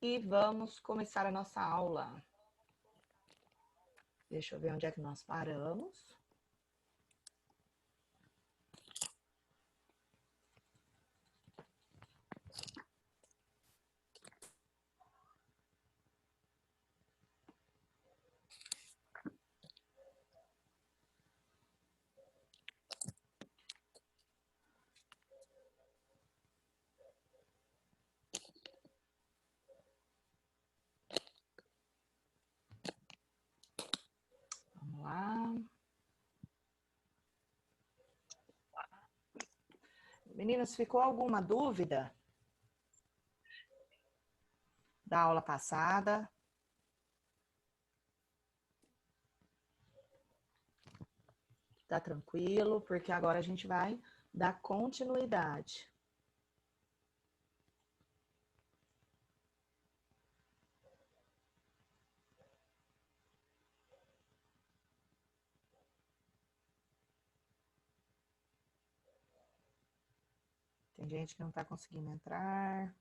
e vamos começar a nossa aula. Deixa eu ver onde é que nós paramos. Vamos lá. Meninas, ficou alguma dúvida da aula passada? Tá tranquilo, porque agora a gente vai dar continuidade. Tem gente que não está conseguindo entrar.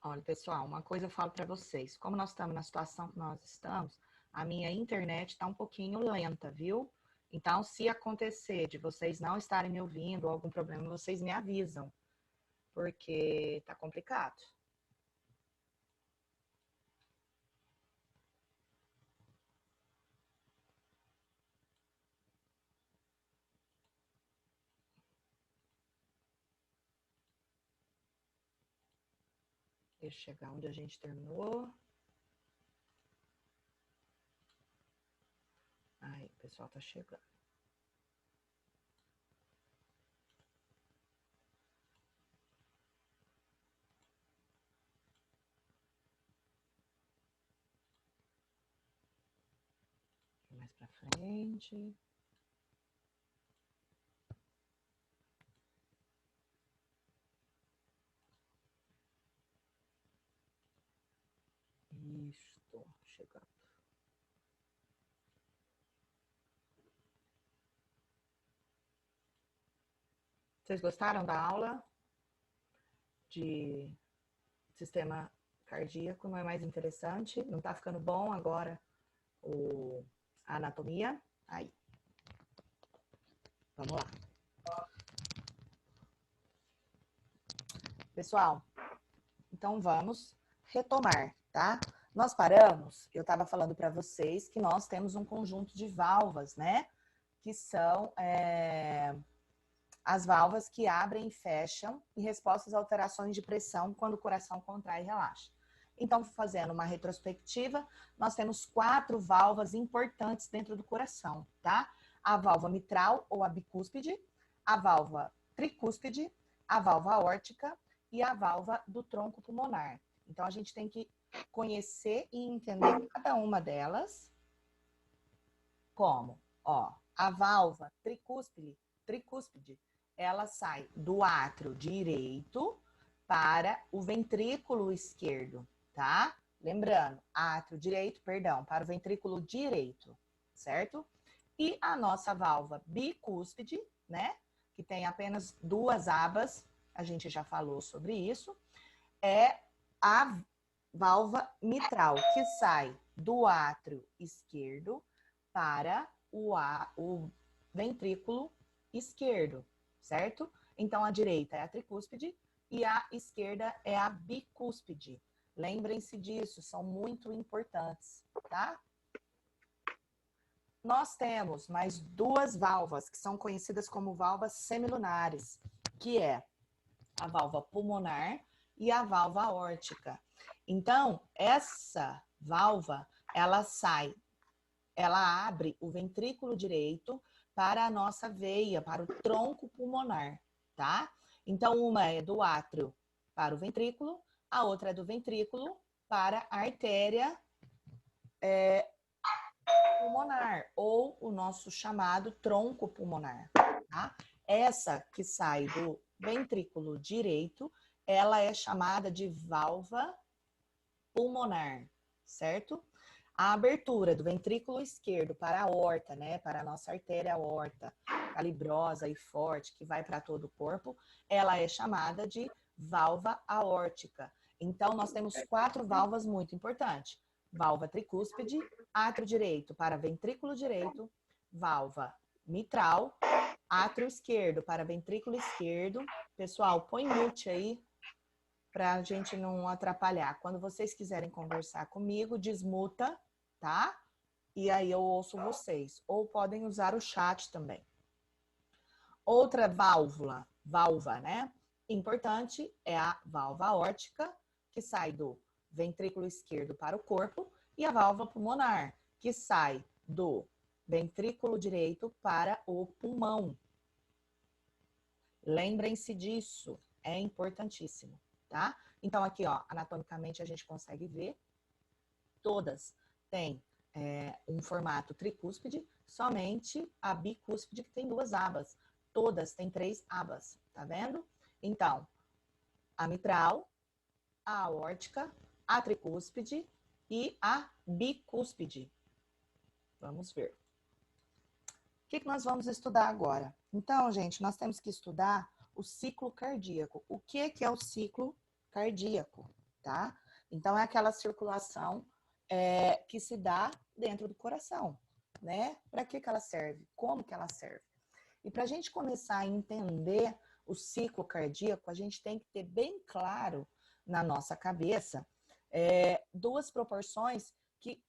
Olha, pessoal, uma coisa eu falo para vocês. Como nós estamos na situação que nós estamos, a minha internet está um pouquinho lenta, viu? Então, se acontecer de vocês não estarem me ouvindo ou algum problema, vocês me avisam, porque tá complicado. Deixa eu chegar onde a gente terminou. Aí, o pessoal tá chegando. Mais pra frente. Isto, chegando. Vocês gostaram da aula de sistema cardíaco? Não é mais interessante? Não tá ficando bom agora a anatomia? Aí. Vamos lá. Pessoal, então vamos retomar, tá? Nós paramos, eu estava falando para vocês que nós temos um conjunto de válvulas, né? Que são as válvulas que abrem e fecham em resposta às alterações de pressão quando o coração contrai e relaxa. Então, fazendo uma retrospectiva, nós temos 4 válvulas importantes dentro do coração, tá? A válvula mitral ou a bicúspide, a válvula tricúspide, a válvula aórtica e a válvula do tronco pulmonar. Então, a gente tem que conhecer e entender cada uma delas. Como? Ó, a válvula tricúspide, ela sai do átrio direito para o ventrículo esquerdo, tá? Lembrando, átrio direito, perdão, para o ventrículo direito, certo? E a nossa válvula bicúspide, né? Que tem apenas 2 abas, a gente já falou sobre isso, é a válvula mitral, que sai do átrio esquerdo para o ventrículo esquerdo, certo? Então, a direita é a tricúspide e a esquerda é a bicúspide. Lembrem-se disso, são muito importantes, tá? Nós temos mais 2 válvulas que são conhecidas como válvulas semilunares, que é a válvula pulmonar e a válvula aórtica. Então, essa válvula, ela abre o ventrículo direito para a nossa veia, para o tronco pulmonar, tá? Então, uma é do átrio para o ventrículo, a outra é do ventrículo para a artéria pulmonar, ou o nosso chamado tronco pulmonar, tá? Essa que sai do ventrículo direito, ela é chamada de válvula pulmonar, certo? A abertura do ventrículo esquerdo para a aorta, né, para a nossa artéria aorta, calibrosa e forte, que vai para todo o corpo, ela é chamada de válvula aórtica. Então, nós temos 4 válvulas muito importantes. Válvula tricúspide, átrio direito para ventrículo direito, válvula mitral, átrio esquerdo para ventrículo esquerdo. Pessoal, põe mute aí para a gente não atrapalhar. Quando vocês quiserem conversar comigo, desmuta, tá? E aí eu ouço vocês. Ou podem usar o chat também. Outra válvula, né? Importante é a válvula aórtica, que sai do ventrículo esquerdo para o corpo, e a válvula pulmonar, que sai do ventrículo direito para o pulmão. Lembrem-se disso, é importantíssimo, tá? Então, aqui, ó, anatomicamente a gente consegue ver, todas têm um formato tricúspide, somente a bicúspide que tem 2 abas. Todas têm 3 abas, tá vendo? Então, a mitral, a aórtica, a tricúspide e a bicúspide. Vamos ver. O que nós vamos estudar agora? Então, gente, nós temos que estudar o ciclo cardíaco. O que é o ciclo cardíaco, tá? Então, é aquela circulação que se dá dentro do coração, né? Para que ela serve? Como que ela serve? E para a gente começar a entender o ciclo cardíaco, a gente tem que ter bem claro na nossa cabeça 2 proporções que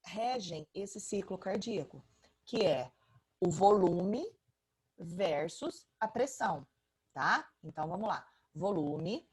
regem esse ciclo cardíaco, que é o volume versus a pressão, tá? Então, vamos lá. Volume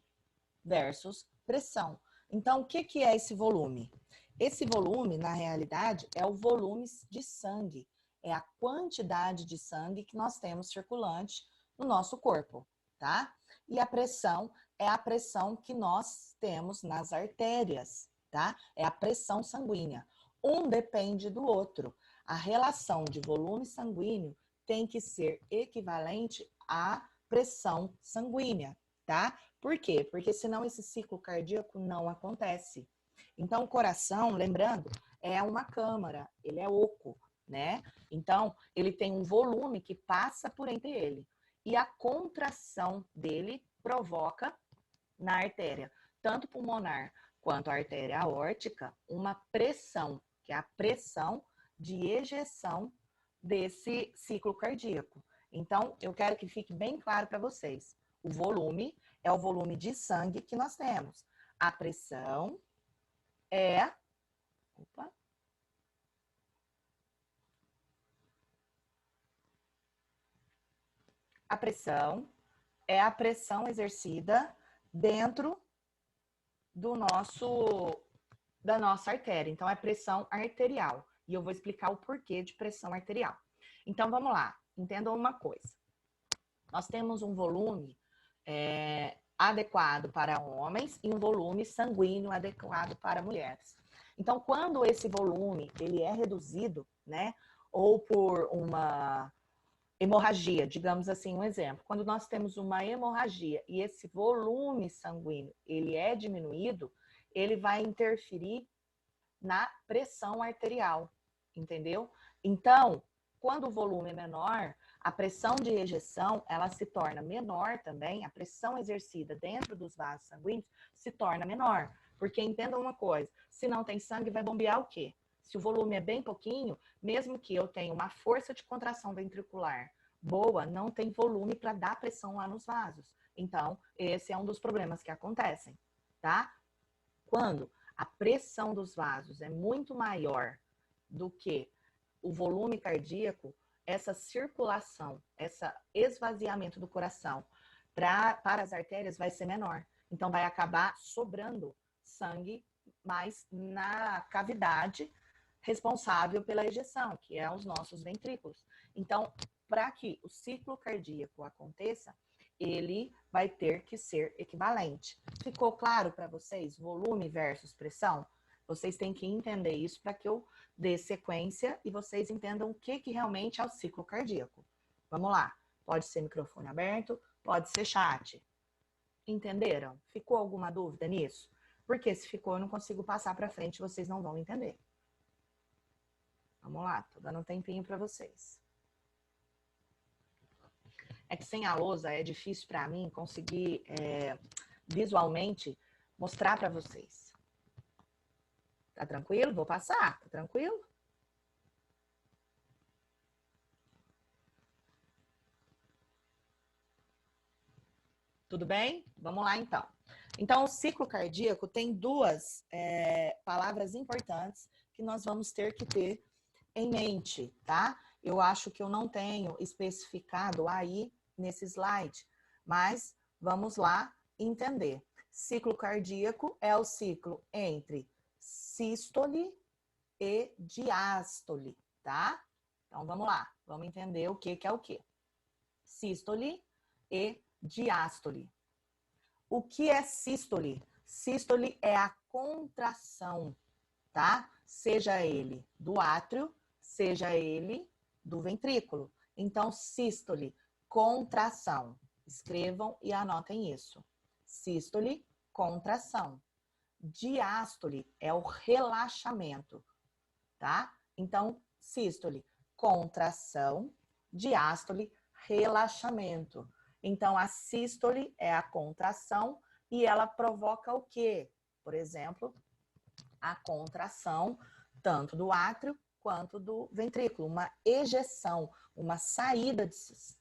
versus pressão. Então, o que é esse volume? Esse volume, na realidade, é o volume de sangue. É a quantidade de sangue que nós temos circulante no nosso corpo, tá? E a pressão é a pressão que nós temos nas artérias, tá? É a pressão sanguínea. Um depende do outro. A relação de volume sanguíneo tem que ser equivalente à pressão sanguínea, tá? Por quê? Porque senão esse ciclo cardíaco não acontece. Então, o coração, lembrando, é uma câmara, ele é oco, né? Então, ele tem um volume que passa por entre ele. E a contração dele provoca na artéria, tanto pulmonar quanto a artéria aórtica, uma pressão, que é a pressão de ejeção desse ciclo cardíaco. Então, eu quero que fique bem claro para vocês. O volume é o volume de sangue que nós temos. A pressão é... Opa. A pressão é a pressão exercida dentro da nossa artéria. Então, é pressão arterial. E eu vou explicar o porquê de pressão arterial. Então, vamos lá. Entendam uma coisa. Nós temos um volume adequado para homens e um volume sanguíneo adequado para mulheres. Então, quando esse volume ele é reduzido, né, ou por uma hemorragia, digamos assim, um exemplo, quando nós temos uma hemorragia e esse volume sanguíneo ele é diminuído, ele vai interferir na pressão arterial, entendeu? Então, quando o volume é menor, a pressão de ejeção, ela se torna menor também, a pressão exercida dentro dos vasos sanguíneos se torna menor. Porque entenda uma coisa, se não tem sangue, vai bombear o quê? Se o volume é bem pouquinho, mesmo que eu tenha uma força de contração ventricular boa, não tem volume para dar pressão lá nos vasos. Então, esse é um dos problemas que acontecem, tá? Quando a pressão dos vasos é muito maior do que o volume cardíaco, essa circulação, esse esvaziamento do coração para as artérias vai ser menor. Então, vai acabar sobrando sangue mais na cavidade responsável pela ejeção, que é os nossos ventrículos. Então, para que o ciclo cardíaco aconteça, ele vai ter que ser equivalente. Ficou claro para vocês? Volume versus pressão? Vocês têm que entender isso para que eu dê sequência e vocês entendam o que realmente é o ciclo cardíaco. Vamos lá. Pode ser microfone aberto, pode ser chat. Entenderam? Ficou alguma dúvida nisso? Porque se ficou, eu não consigo passar para frente, vocês não vão entender. Vamos lá, tô dando um tempinho para vocês. É que sem a lousa é difícil para mim conseguir visualmente mostrar para vocês. Tá tranquilo? Vou passar, tá tranquilo? Tudo bem? Vamos lá, então. Então, o ciclo cardíaco tem duas palavras importantes que nós vamos ter que ter em mente, tá? Eu acho que eu não tenho especificado aí nesse slide, mas vamos lá entender. Ciclo cardíaco é o ciclo entre sístole e diástole, tá? Então, vamos lá. Vamos entender o que é o que. Sístole e diástole. O que é sístole? Sístole é a contração, tá? Seja ele do átrio, seja ele do ventrículo. Então, sístole, contração. Escrevam e anotem isso. Sístole, contração. Diástole é o relaxamento, tá? Então, sístole, contração. Diástole, relaxamento. Então, a sístole é a contração e ela provoca o quê? Por exemplo, a contração tanto do átrio quanto do ventrículo, uma ejeção, uma saída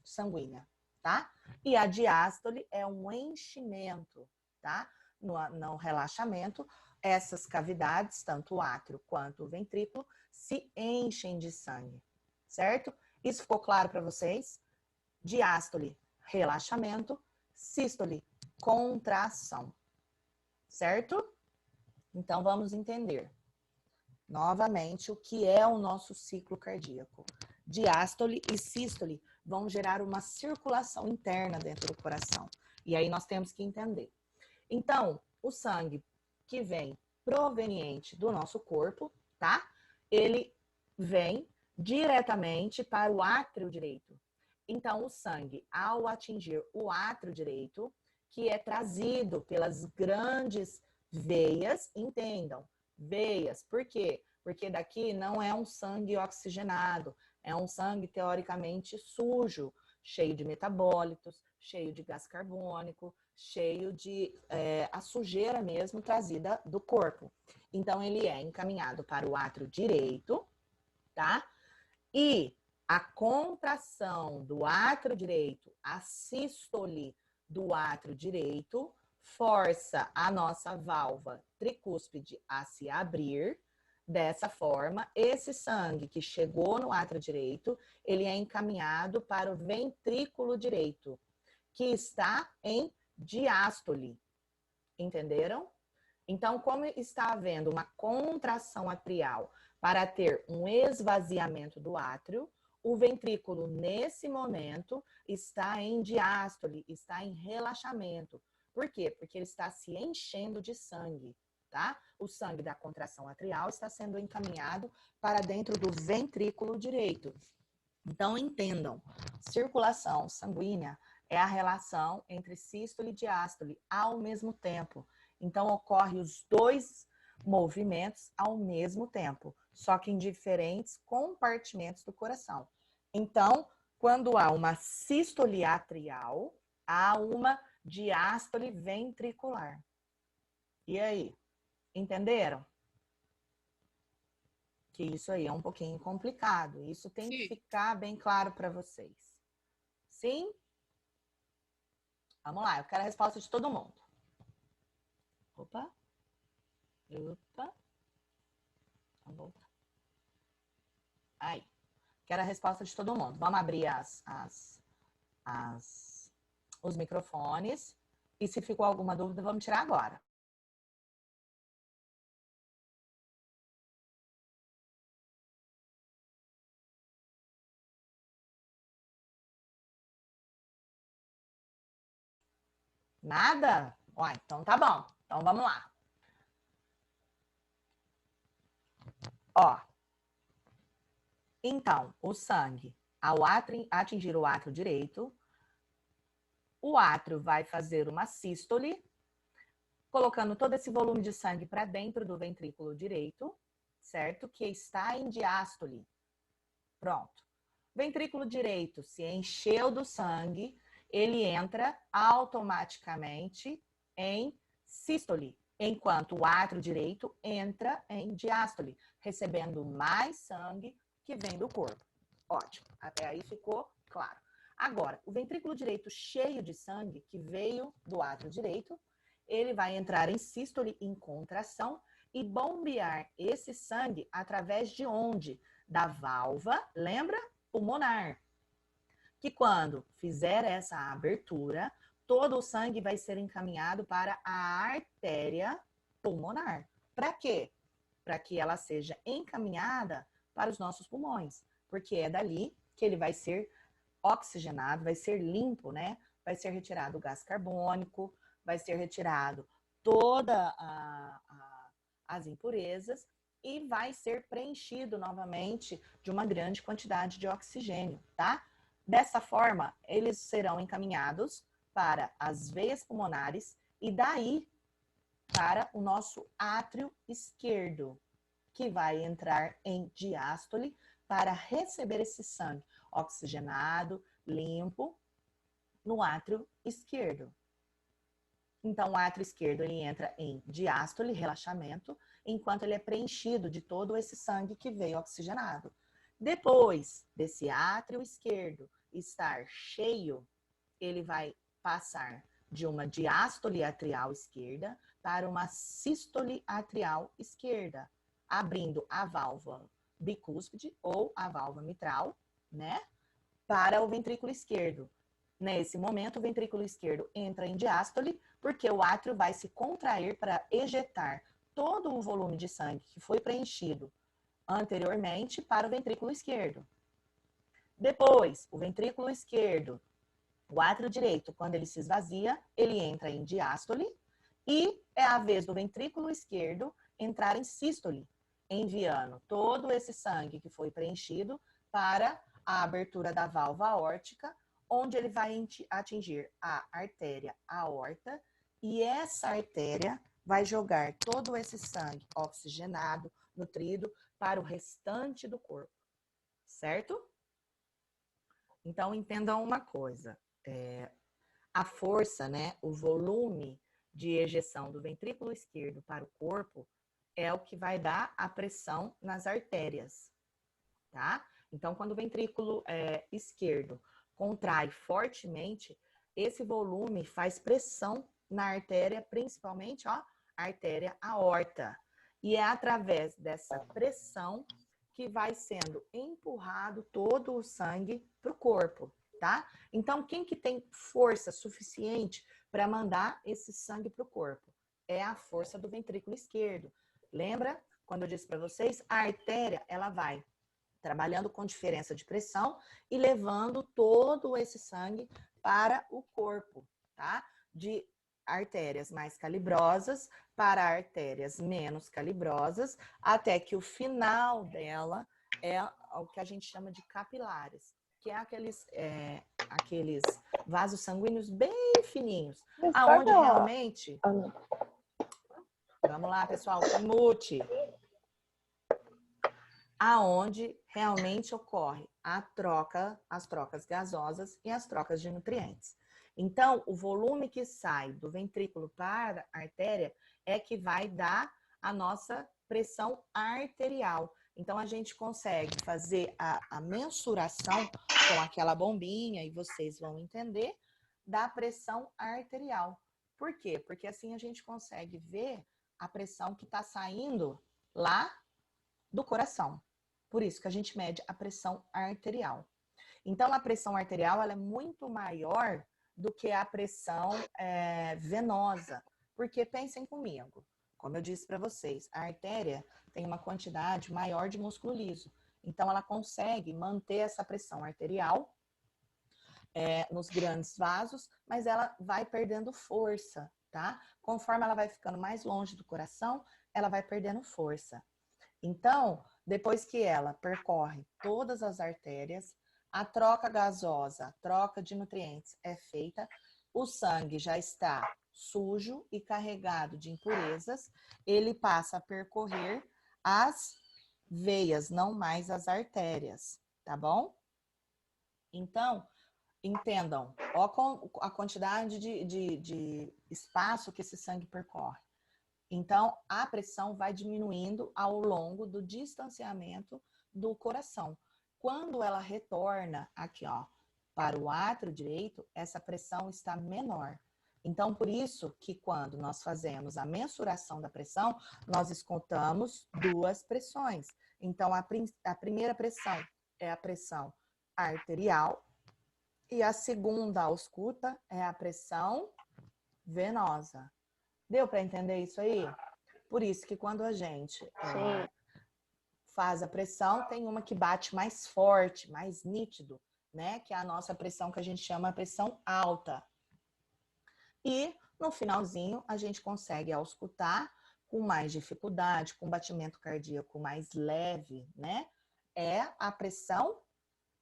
sanguínea, tá? E a diástole é um enchimento, tá? No relaxamento, essas cavidades, tanto o átrio quanto o ventrículo, se enchem de sangue, certo? Isso ficou claro para vocês? Diástole, relaxamento, sístole, contração, certo? Então, vamos entender novamente o que é o nosso ciclo cardíaco. Diástole e sístole vão gerar uma circulação interna dentro do coração. E aí nós temos que entender. Então, o sangue que vem proveniente do nosso corpo, tá? Ele vem diretamente para o átrio direito. Então, o sangue, ao atingir o átrio direito, que é trazido pelas grandes veias, entendam, veias, por quê? Porque daqui não é um sangue oxigenado, é um sangue teoricamente sujo, cheio de metabólitos, cheio de gás carbônico, cheio de a sujeira mesmo trazida do corpo. Então, ele é encaminhado para o átrio direito, tá? E a contração do átrio direito, a sístole do átrio direito, força a nossa válvula tricúspide a se abrir. Dessa forma, esse sangue que chegou no átrio direito, ele é encaminhado para o ventrículo direito, que está em diástole. Entenderam? Então, como está havendo uma contração atrial para ter um esvaziamento do átrio, o ventrículo, nesse momento, está em diástole, está em relaxamento. Por quê? Porque ele está se enchendo de sangue, tá? O sangue da contração atrial está sendo encaminhado para dentro do ventrículo direito. Então, entendam, circulação sanguínea é a relação entre sístole e diástole ao mesmo tempo. Então, ocorre os dois movimentos ao mesmo tempo, só que em diferentes compartimentos do coração. Então, quando há uma sístole atrial, há uma diástole ventricular. E aí, entenderam? Que isso aí é um pouquinho complicado. Isso tem que ficar bem claro para vocês. Sim? Vamos lá, eu quero a resposta de todo mundo. Opa. Opa. Vamos voltar. Aí. Quero a resposta de todo mundo. Vamos abrir os microfones. E se ficou alguma dúvida, vamos tirar agora. Nada? Ó, então tá bom. Então vamos lá. Ó. Então, o sangue, ao atingir o átrio direito, o átrio vai fazer uma sístole, colocando todo esse volume de sangue para dentro do ventrículo direito, certo? Que está em diástole. Pronto. Ventrículo direito se encheu do sangue, ele entra automaticamente em sístole, enquanto o átrio direito entra em diástole, recebendo mais sangue que vem do corpo. Ótimo, até aí ficou claro. Agora, o ventrículo direito cheio de sangue, que veio do átrio direito, ele vai entrar em sístole, em contração, e bombear esse sangue através de onde? Da válvula, lembra? Pulmonar. Que quando fizer essa abertura, todo o sangue vai ser encaminhado para a artéria pulmonar. Para quê? Para que ela seja encaminhada para os nossos pulmões, porque é dali que ele vai ser oxigenado, vai ser limpo, né? Vai ser retirado o gás carbônico, vai ser retirado toda as impurezas e vai ser preenchido novamente de uma grande quantidade de oxigênio, tá? Dessa forma, eles serão encaminhados para as veias pulmonares e daí para o nosso átrio esquerdo, que vai entrar em diástole para receber esse sangue oxigenado, limpo, no átrio esquerdo. Então, o átrio esquerdo ele entra em diástole, relaxamento, enquanto ele é preenchido de todo esse sangue que veio oxigenado. Depois desse átrio esquerdo estar cheio, ele vai passar de uma diástole atrial esquerda para uma sístole atrial esquerda, abrindo a válvula bicúspide ou a válvula mitral, né, para o ventrículo esquerdo. Nesse momento, o ventrículo esquerdo entra em diástole, porque o átrio vai se contrair para ejetar todo o volume de sangue que foi preenchido anteriormente para o ventrículo esquerdo. Depois, o ventrículo esquerdo, o átrio direito, quando ele se esvazia, ele entra em diástole e é a vez do ventrículo esquerdo entrar em sístole, enviando todo esse sangue que foi preenchido para a abertura da válvula aórtica, onde ele vai atingir a artéria aorta e essa artéria vai jogar todo esse sangue oxigenado, nutrido, para o restante do corpo, certo? Então, entendam uma coisa, a força, né, o volume de ejeção do ventrículo esquerdo para o corpo é o que vai dar a pressão nas artérias, tá? Então, quando o ventrículo esquerdo contrai fortemente, esse volume faz pressão na artéria, principalmente, ó, a artéria aorta. E é através dessa pressão que vai sendo empurrado todo o sangue para o corpo, tá? Então, quem que tem força suficiente para mandar esse sangue para o corpo? É a força do ventrículo esquerdo. Lembra, quando eu disse para vocês, a artéria, ela vai trabalhando com diferença de pressão e levando todo esse sangue para o corpo, tá? De artérias mais calibrosas para artérias menos calibrosas, até que o final dela é o que a gente chama de capilares, que é aqueles vasos sanguíneos bem fininhos, aonde realmente... Vamos lá, pessoal, mute. Aonde realmente ocorre as trocas gasosas e as trocas de nutrientes. Então, o volume que sai do ventrículo para a artéria é que vai dar a nossa pressão arterial. Então, a gente consegue fazer a mensuração com aquela bombinha, e vocês vão entender, da pressão arterial. Por quê? Porque assim a gente consegue ver a pressão que está saindo lá do coração. Por isso que a gente mede a pressão arterial. Então, a pressão arterial ela é muito maior do que a pressão venosa. Porque pensem comigo, como eu disse para vocês, a artéria tem uma quantidade maior de músculo liso. Então, ela consegue manter essa pressão arterial nos grandes vasos, mas ela vai perdendo força, tá? Conforme ela vai ficando mais longe do coração, ela vai perdendo força. Então, depois que ela percorre todas as artérias, a troca gasosa, a troca de nutrientes é feita, o sangue já está sujo e carregado de impurezas, ele passa a percorrer as veias, não mais as artérias, tá bom? Então, entendam, ó a quantidade de espaço que esse sangue percorre. Então, a pressão vai diminuindo ao longo do distanciamento do coração. Quando ela retorna aqui, ó, para o átrio direito, essa pressão está menor. Então, por isso que quando nós fazemos a mensuração da pressão, nós escutamos duas pressões. Então, a primeira pressão é a pressão arterial e a segunda ausculta é a pressão venosa. Deu para entender isso aí? Por isso que quando a gente faz a pressão, tem uma que bate mais forte, mais nítido, né? Que é a nossa pressão que a gente chama pressão alta. E no finalzinho a gente consegue auscultar com mais dificuldade, com batimento cardíaco mais leve, né? É a pressão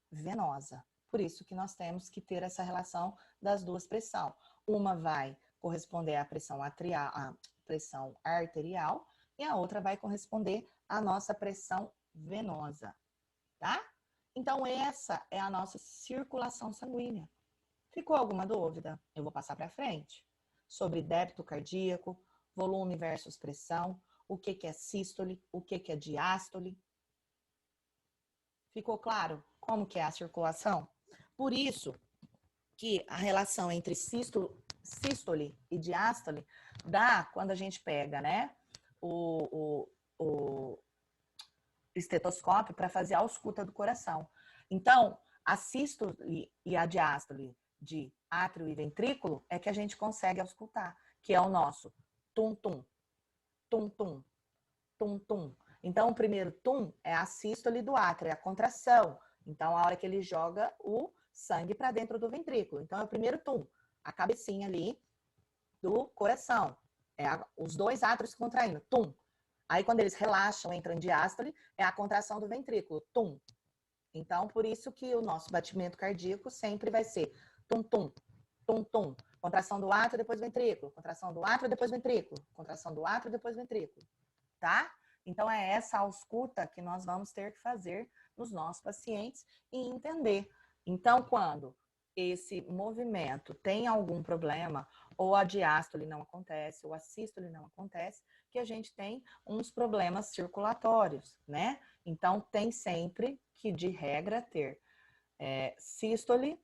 venosa. Por isso que nós temos que ter essa relação das duas pressões. Uma vai corresponder à pressão arterial e a outra vai corresponder à nossa pressão venosa, tá? Então, essa é a nossa circulação sanguínea. Ficou alguma dúvida? Eu vou passar para frente. Sobre débito cardíaco, volume versus pressão, o que é sístole, o que é diástole. Ficou claro como que é a circulação? Por isso que a relação entre sístole e diástole dá quando a gente pega, né, o estetoscópio para fazer a ausculta do coração. Então, a sístole e a diástole de átrio e ventrículo é que a gente consegue auscultar, que é o nosso tum-tum, tum-tum, tum-tum. Então, o primeiro tum é a sístole do átrio, é a contração. Então, a hora que ele joga o sangue para dentro do ventrículo. Então, é o primeiro tum, a cabecinha ali do coração. Os dois átrios contraindo, tum. Aí, quando eles relaxam, entram em diástole, é a contração do ventrículo, tum. Então, por isso que o nosso batimento cardíaco sempre vai ser tum-tum, tum-tum. Contração do átrio, depois ventrículo. Contração do átrio, depois ventrículo. Contração do átrio, depois ventrículo. Tá? Então, é essa ausculta que nós vamos ter que fazer nos nossos pacientes e entender. Então, quando esse movimento tem algum problema, ou a diástole não acontece, ou a sístole não acontece, que a gente tem uns problemas circulatórios, né? Então, tem sempre que, de regra, ter sístole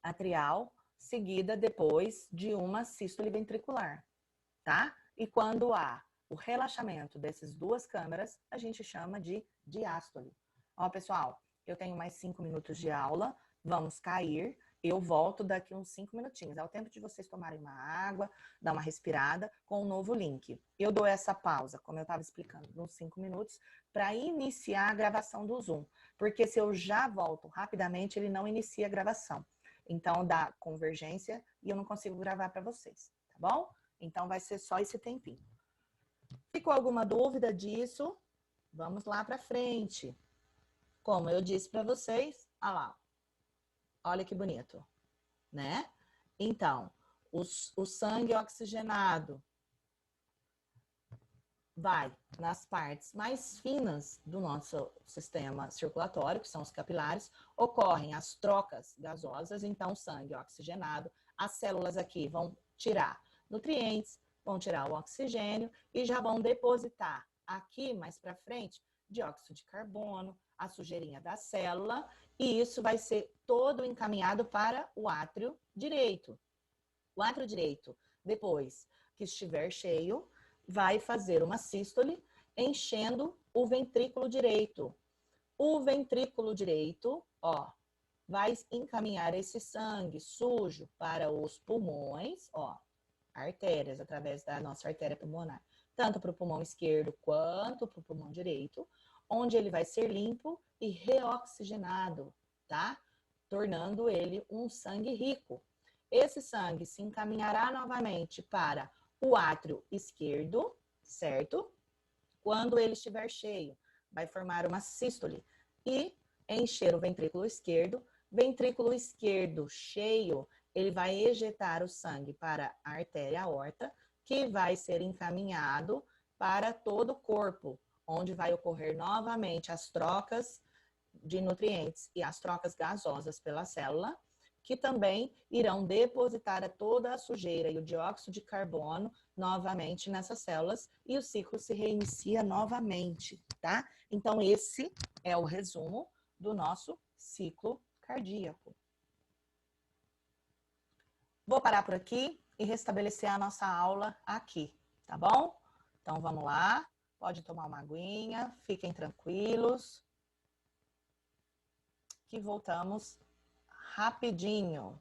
atrial, seguida depois de uma sístole ventricular, tá? E quando há o relaxamento dessas duas câmaras, a gente chama de diástole. Ó, pessoal, eu tenho mais 5 minutos de aula, vamos cair. Eu volto daqui uns 5 minutinhos. É o tempo de vocês tomarem uma água, dar uma respirada com um novo link. Eu dou essa pausa, como eu estava explicando, uns 5 minutos, para iniciar a gravação do Zoom. Porque se eu já volto rapidamente, ele não inicia a gravação. Então, dá convergência e eu não consigo gravar para vocês, tá bom? Então, vai ser só esse tempinho. Ficou alguma dúvida disso? Vamos lá para frente. Como eu disse para vocês, olha lá. Olha que bonito, né? Então, o sangue oxigenado vai nas partes mais finas do nosso sistema circulatório, que são os capilares, ocorrem as trocas gasosas, então o sangue oxigenado, as células aqui vão tirar nutrientes, vão tirar o oxigênio e já vão depositar aqui mais para frente dióxido de carbono, a sujeirinha da célula, e isso vai ser todo encaminhado para o átrio direito. O átrio direito, depois que estiver cheio, vai fazer uma sístole enchendo o ventrículo direito. O ventrículo direito, ó, vai encaminhar esse sangue sujo para os pulmões, ó, artérias, através da nossa artéria pulmonar, tanto para o pulmão esquerdo quanto para o pulmão direito, onde ele vai ser limpo e reoxigenado, tá? Tornando ele um sangue rico. Esse sangue se encaminhará novamente para o átrio esquerdo, certo? Quando ele estiver cheio, vai formar uma sístole e encher o ventrículo esquerdo cheio, ele vai ejetar o sangue para a artéria aorta, que vai ser encaminhado para todo o corpo, onde vai ocorrer novamente as trocas de nutrientes e as trocas gasosas pela célula, que também irão depositar toda a sujeira e o dióxido de carbono novamente nessas células e o ciclo se reinicia novamente, tá? Então, esse é o resumo do nosso ciclo cardíaco. Vou parar por aqui e restabelecer a nossa aula aqui, tá bom? Então, vamos lá. Pode tomar uma aguinha, fiquem tranquilos, que voltamos rapidinho.